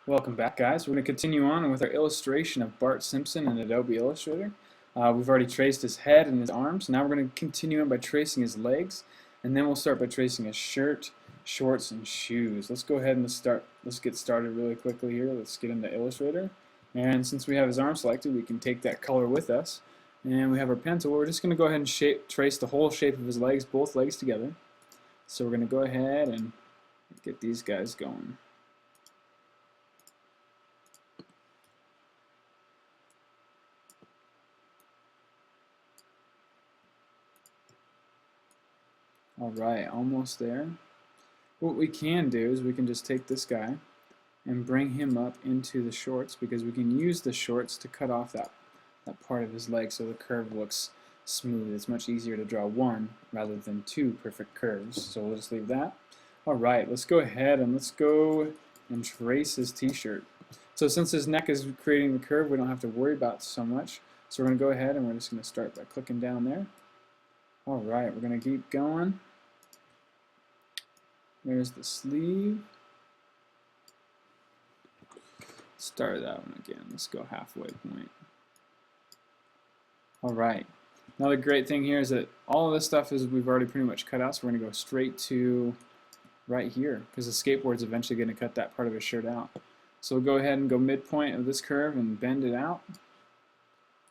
Welcome back, guys. We're going to continue on with our illustration of Bart Simpson in Adobe Illustrator. We've already traced his head and his arms. Now we're going to continue on by tracing his legs, and then we'll start by tracing his shirt, shorts, and shoes. Let's go ahead and let's get started really quickly here. Let's get into Illustrator. And since we have his arm selected, we can take that color with us. And we have our pencil. We're just going to go ahead and trace the whole shape of his legs, both legs together. So we're going to go ahead and get these guys going. Alright, almost there. What we can do is we can just take this guy and bring him up into the shorts, because we can use the shorts to cut off that part of his leg so the curve looks smooth. It's much easier to draw one rather than two perfect curves. So we'll just leave that. Alright, let's go ahead and let's go and trace his t-shirt. So since his neck is creating the curve, we don't have to worry about it so much. So we're going to go ahead and we're just going to start by clicking down there. Alright, we're going to keep going. There's the sleeve. Start that one again. Let's go halfway point. Alright. Another great thing here is that all of this stuff is we've already pretty much cut out, so we're going to go straight to right here, because the skateboard's eventually going to cut that part of his shirt out. So we'll go ahead and go midpoint of this curve and bend it out.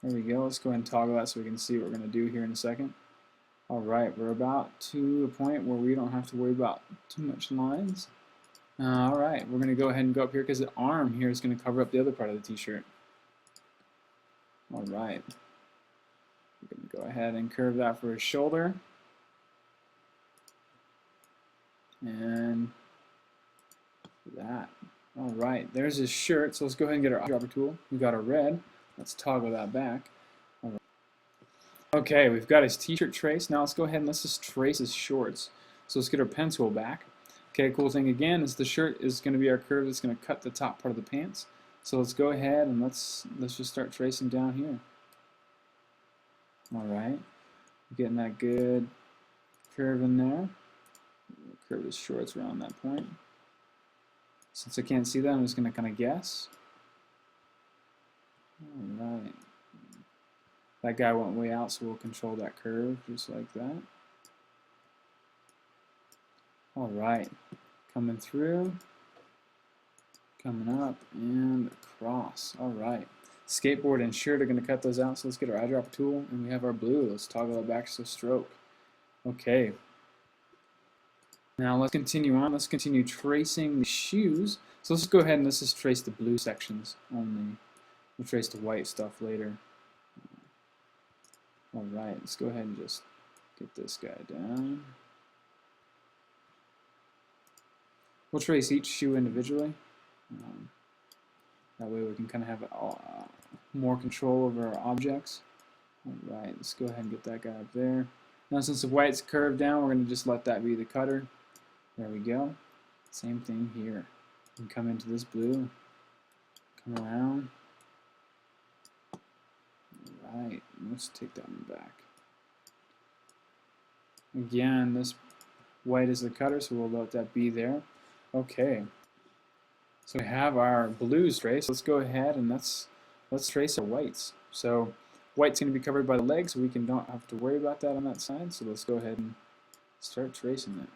There we go. Let's go ahead and toggle that so we can see what we're going to do here in a second. Alright, we're about to a point where we don't have to worry about too much lines. Alright, we're going to go ahead and go up here because the arm here is going to cover up the other part of the t-shirt. Alright, we're going to go ahead and curve that for his shoulder. And that. Alright, there's his shirt, so let's go ahead and get our eyedropper tool. We've got our red. Let's toggle that back. Okay, we've got his t-shirt trace. Now let's go ahead and let's just trace his shorts. So let's get our pen tool back. Okay, cool thing again is the shirt is going to be our curve that's going to cut the top part of the pants. So let's go ahead and let's just start tracing down here. Alright, getting that good curve in there. We'll curve his shorts around that point. Since I can't see that, I'm just going to kind of guess. Alright. That guy went way out, so we'll control that curve just like that. Alright, coming through, coming up, and across. Alright, skateboard and shirt are going to cut those out, so let's get our eyedropper tool, and we have our blue. Let's toggle it back to stroke. Okay, now let's continue on. Let's continue tracing the shoes. So let's go ahead and let's just trace the blue sections only. We'll trace the white stuff later. Alright, let's go ahead and just get this guy down. We'll trace each shoe individually. That way we can kind of have more control over our objects. Alright, let's go ahead and get that guy up there. Now since the white's curved down, we're going to just let that be the cutter. There we go. Same thing here. We can come into this blue, come around. Alright, let's take that one back. Again, this white is the cutter, so we'll let that be there. Okay, so we have our blues traced. Let's go ahead and let's trace our whites. So white's going to be covered by the legs, so we don't have to worry about that on that side. So let's go ahead and start tracing it.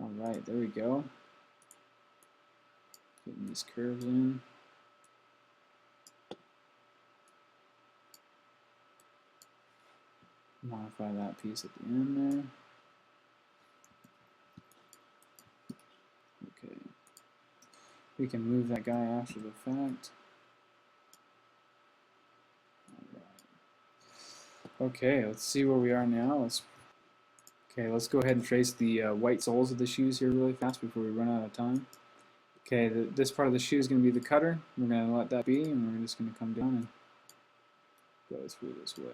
Alright, there we go. Getting these curves in. Modify that piece at the end there. Okay. We can move that guy after the fact. Okay, let's see where we are now. Let's go ahead and trace the white soles of the shoes here really fast before we run out of time. Okay, this part of the shoe is going to be the cutter. We're going to let that be, and we're just going to come down and go through this way.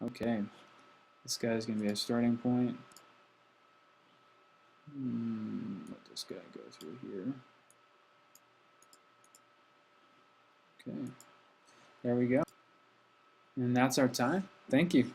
Okay, this guy's going to be a starting point. Let this guy go through here. Okay, there we go. And that's our time. Thank you.